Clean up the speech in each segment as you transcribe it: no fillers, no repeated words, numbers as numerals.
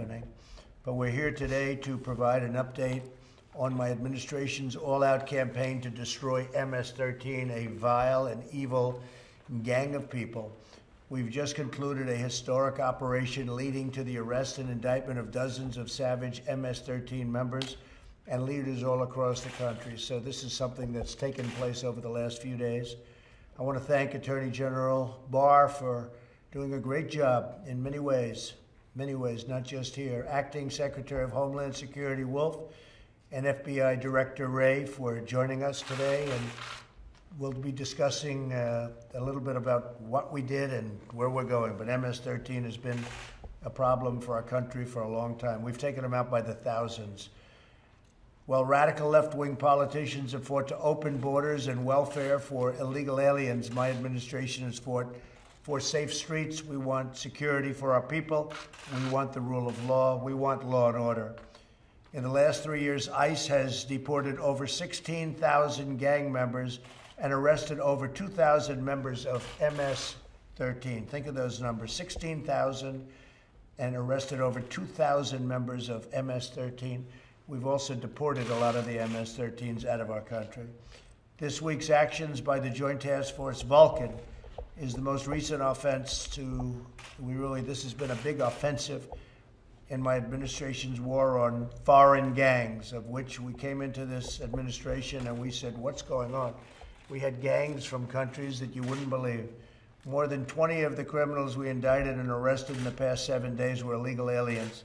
happening. But we're here today to provide an update on my administration's all-out campaign to destroy MS-13, a vile and evil gang of people. We've just concluded a historic operation leading to the arrest and indictment of dozens of savage MS-13 members and leaders all across the country. So this is something that's taken place over the last few days. I want to thank Attorney General Barr for doing a great job in many ways, not just here. Acting Secretary of Homeland Security Wolf and FBI Director Wray for joining us today. And we'll be discussing a little bit about what we did and where we're going. But MS-13 has been a problem for our country for a long time. We've taken them out by the thousands. While radical left-wing politicians have fought to open borders and welfare for illegal aliens, my administration has fought for safe streets. We want security for our people. We want the rule of law. We want law and order. In the last 3 years, ICE has deported over 16,000 gang members and arrested over 2,000 members of MS-13. Think of those numbers, 16,000 and arrested over 2,000 members of MS-13. We've also deported a lot of the MS-13s out of our country. This week's actions by the Joint Task Force Vulcan is the most recent offense this has been a big offensive in my administration's war on foreign gangs, of which we came into this administration and we said, what's going on? We had gangs from countries that you wouldn't believe. More than 20 of the criminals we indicted and arrested in the past 7 days were illegal aliens.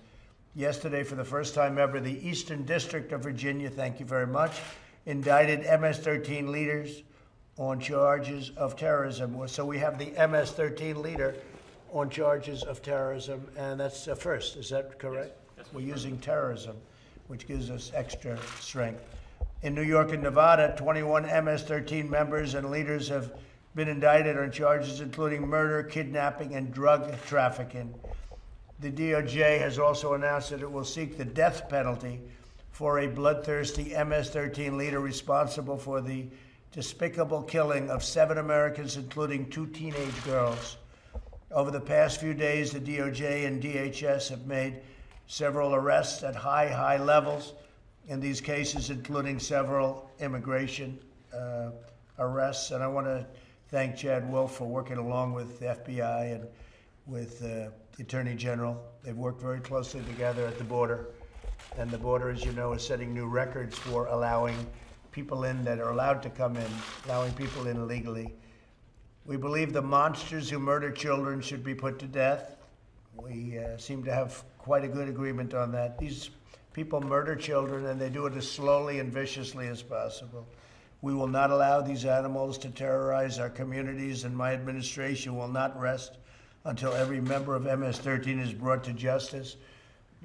Yesterday, for the first time ever, the Eastern District of Virginia, thank you very much, indicted MS-13 leaders on charges of terrorism. So we have the MS-13 leader on charges of terrorism, and that's a first. Is that correct? Yes, we're using terrorism, which gives us extra strength. In New York and Nevada, 21 MS-13 members and leaders have been indicted on charges including murder, kidnapping, and drug trafficking. The DOJ has also announced that it will seek the death penalty for a bloodthirsty MS-13 leader responsible for the despicable killing of 7 Americans, including 2 teenage girls. Over the past few days, the DOJ and DHS have made several arrests at high levels in these cases, including several immigration arrests. And I want to thank Chad Wolf for working along with the FBI and with the Attorney General. They've worked very closely together at the border. And the border, as you know, is setting new records for allowing people in that are allowed to come in, allowing people in illegally. We believe the monsters who murder children should be put to death. We seem to have quite a good agreement on that. These people murder children, and they do it as slowly and viciously as possible. We will not allow these animals to terrorize our communities, and my administration will not rest until every member of MS-13 is brought to justice.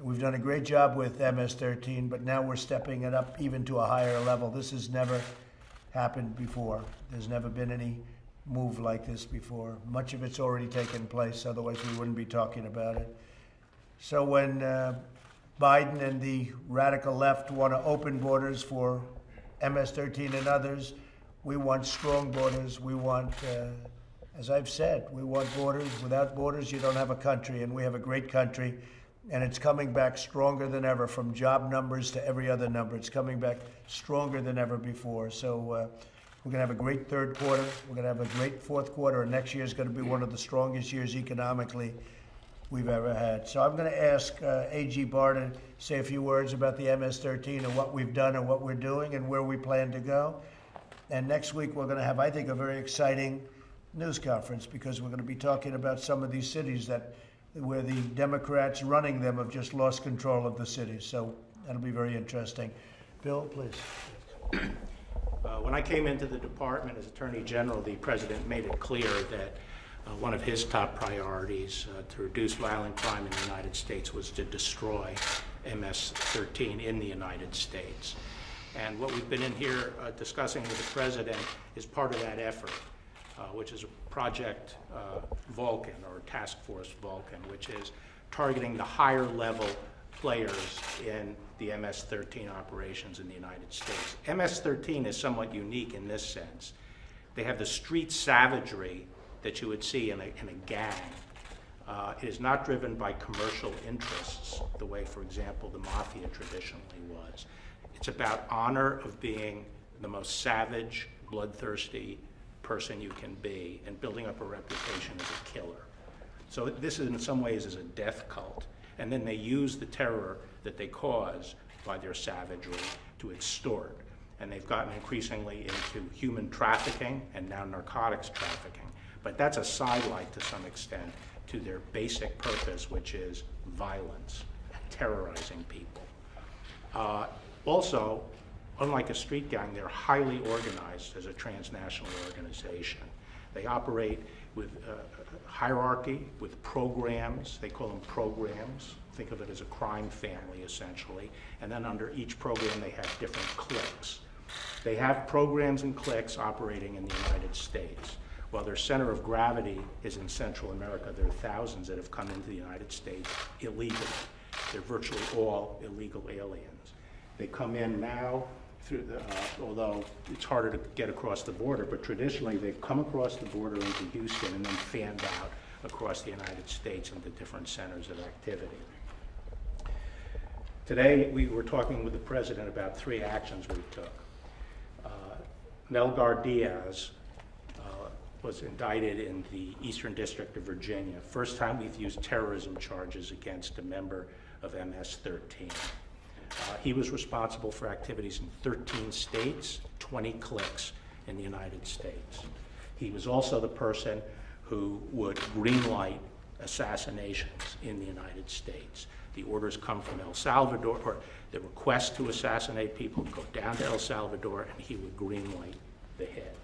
We've done a great job with MS-13, but now we're stepping it up even to a higher level. This has never happened before. There's never been any move like this before. Much of it's already taken place, otherwise we wouldn't be talking about it. So when Biden and the radical left want to open borders for MS-13 and others, we want strong borders. We want, as I've said, we want borders. Without borders, you don't have a country, and we have a great country, and it's coming back stronger than ever, from job numbers to every other number. It's coming back stronger than ever before. So we're going to have a great third quarter. We're going to have a great fourth quarter, and next year is going to be one of the strongest years economically we've ever had. So I'm going to ask A.G. Barr to say a few words about the MS-13 and what we've done and what we're doing and where we plan to go. And next week we're going to have, I think, a very exciting news conference, because we're going to be talking about some of these cities where the Democrats running them have just lost control of the cities. So that'll be very interesting. Bill, please. When I came into the department as Attorney General, the President made it clear that one of his top priorities to reduce violent crime in the United States was to destroy MS-13 in the United States. And what we've been in here discussing with the President is part of that effort, which is Project Vulcan, or Task Force Vulcan, which is targeting the higher level players in the MS-13 operations in the United States. MS-13 is somewhat unique in this sense. They have the street savagery that you would see in a gang, It is not driven by commercial interests, the way, for example, the mafia traditionally was. It's about honor of being the most savage, bloodthirsty person you can be and building up a reputation as a killer. So this is, in some ways, is a death cult. And then they use the terror that they cause by their savagery to extort. And they've gotten increasingly into human trafficking and now narcotics trafficking. But that's a sidelight to some extent to their basic purpose, which is violence, terrorizing people. Also, unlike a street gang, they're highly organized as a transnational organization. They operate with hierarchy, with programs. They call them programs. Think of it as a crime family, essentially. And then under each program, they have different cliques. They have programs and cliques operating in the United States. While their center of gravity is in Central America, there are thousands that have come into the United States illegally. They're virtually all illegal aliens. They come in now through the, although it's harder to get across the border, but traditionally they've come across the border into Houston and then fanned out across the United States into different centers of activity. Today, we were talking with the president about 3 actions we took. Melgar Diaz was indicted in the Eastern District of Virginia. First time we've used terrorism charges against a member of MS-13. He was responsible for activities in 13 states, 20 cliques in the United States. He was also the person who would greenlight assassinations in the United States. The orders come from El Salvador, or the request to assassinate people would go down to El Salvador, and he would greenlight the head.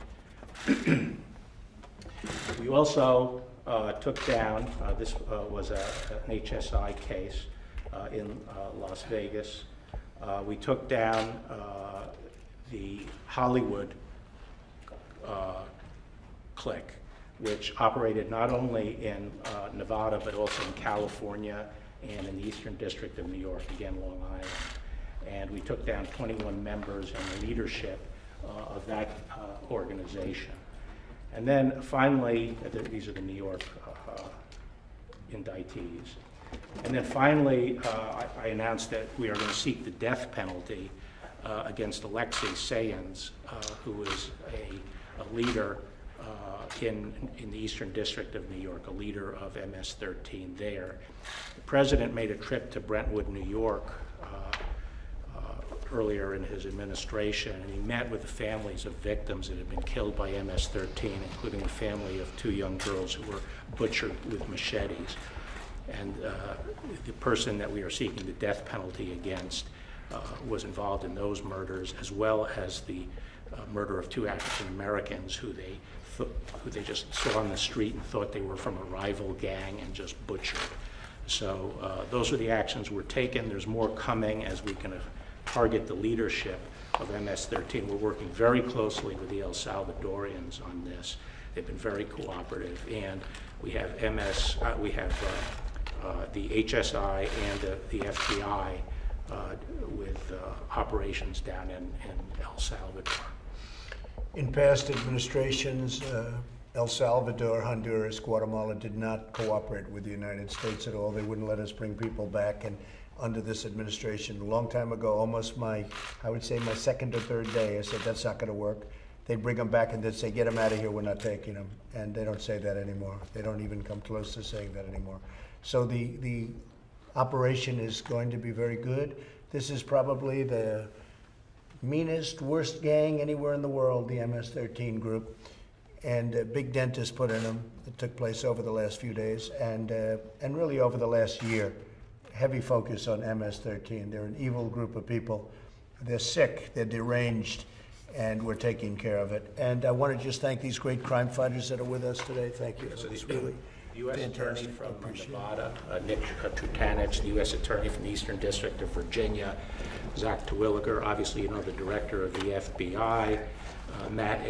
We also took down, this was an HSI case in Las Vegas. We took down the Hollywood clique, which operated not only in Nevada, but also in California and in the Eastern District of New York, again, Long Island. And we took down 21 members and the leadership of that organization. And then finally, these are the New York indictees. And then finally, I announced that we are going to seek the death penalty against Alexei Sayans, who is a leader in the Eastern District of New York, a leader of MS-13 there. The president made a trip to Brentwood, New York earlier in his administration, and he met with the families of victims that had been killed by MS-13, including the family of 2 young girls who were butchered with machetes. And the person that we are seeking the death penalty against was involved in those murders, as well as the murder of 2 African Americans who they just saw on the street and thought they were from a rival gang and just butchered. So those are the actions we're taking. There's more coming as we can target the leadership of MS-13. We're working very closely with the El Salvadorians on this. They've been very cooperative, and we have the HSI and the FBI with operations down in El Salvador. In past administrations, El Salvador, Honduras, Guatemala did not cooperate with the United States at all. They wouldn't let us bring people back. And under this administration, a long time ago, almost I would say my 2nd or 3rd day, I said, that's not going to work. They'd bring them back and they'd say, get them out of here, we're not taking them. And they don't say that anymore. They don't even come close to saying that anymore. So the operation is going to be very good. This is probably the meanest, worst gang anywhere in the world, the MS-13 group. And a big dent is put in them. It took place over the last few days and really over the last year. Heavy focus on MS-13. They're an evil group of people. They're sick, they're deranged, and we're taking care of it. And I want to just thank these great crime fighters that are with us today. Thank you. So It's really U.S. Attorney fantastic. from Nevada, Nick Trutanich, the U.S. Attorney from the Eastern District of Virginia, Zach Terwilliger, obviously you know the Director of the FBI, Matt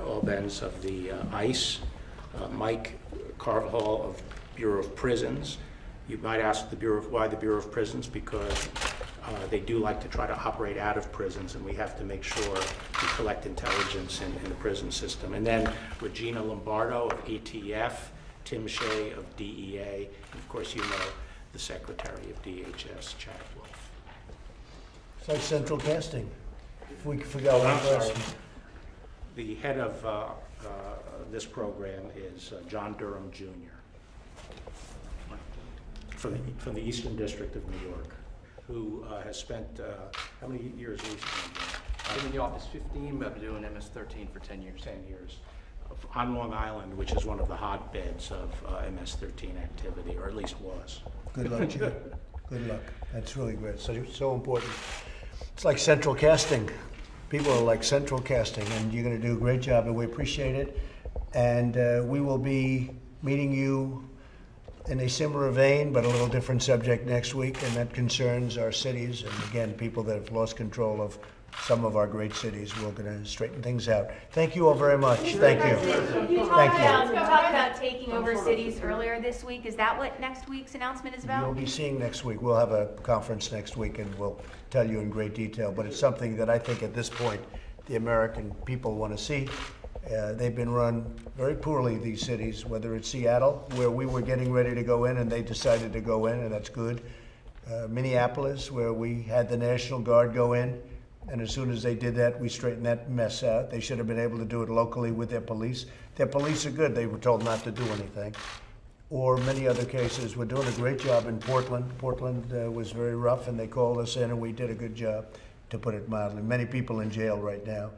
Albens of the ICE, Mike Carvajal of Bureau of Prisons. You might ask why the Bureau of Prisons, because they do like to try to operate out of prisons, and we have to make sure we collect intelligence in the prison system. And then Regina Lombardo of ATF, Tim Shea of DEA, and of course you know the Secretary of DHS, Chad Wolf. It's like central casting. If we forgot one I'm sorry. person. The head of this program is John Durham Jr. from the Eastern District of New York, who has spent, how many years recently? I've been in the office 15, but I've been doing MS-13 for 10 years. 10 years. On Long Island, which is one of the hotbeds of MS-13 activity, or at least was. Good luck, Jim. Good luck. That's really great. So important. It's like central casting. People are like central casting, and you're going to do a great job, and we appreciate it. And we will be meeting you in a similar vein, but a little different subject next week, and that concerns our cities, and again, people that have lost control of some of our great cities. We're going to straighten things out. Thank you all very much. Thank you. You Thank you. talked about taking over cities earlier this week. Is that what next week's announcement is You'll about? be seeing next week. We'll have a conference next week, and we'll tell you in great detail. But it's something that I think at this point the American people want to see. They've been run very poorly, these cities, whether it's Seattle, where we were getting ready to go in and they decided to go in, and that's good. Minneapolis, where we had the National Guard go in, and as soon as they did that, we straightened that mess out. They should have been able to do it locally with their police. Their police are good. They were told not to do anything. Or many other cases. We're doing a great job in Portland. Portland was very rough, and they called us in, and we did a good job, to put it mildly. Many people in jail right now.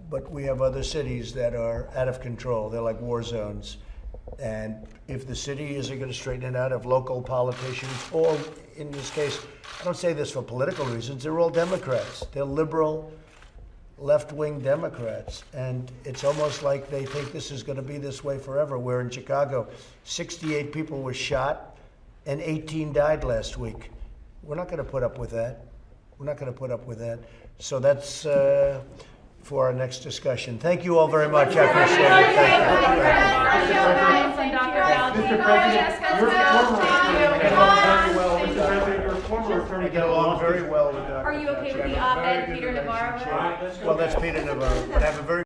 But we have other cities that are out of control. They're like war zones. And if the city isn't going to straighten it out, if local politicians, all in this case, I don't say this for political reasons, they're all Democrats. They're liberal, left-wing Democrats. And it's almost like they think this is going to be this way forever. Where in Chicago, 68 people were shot and 18 died last week. We're not going to put up with that. We're not going to put up with that. So that's for our next discussion. Thank you all very much. I appreciate it. Your former attorney Get along very well with Dr. Are you okay with the op-ed Peter Navarro wrote? Well, that's Peter Navarro. But I have a very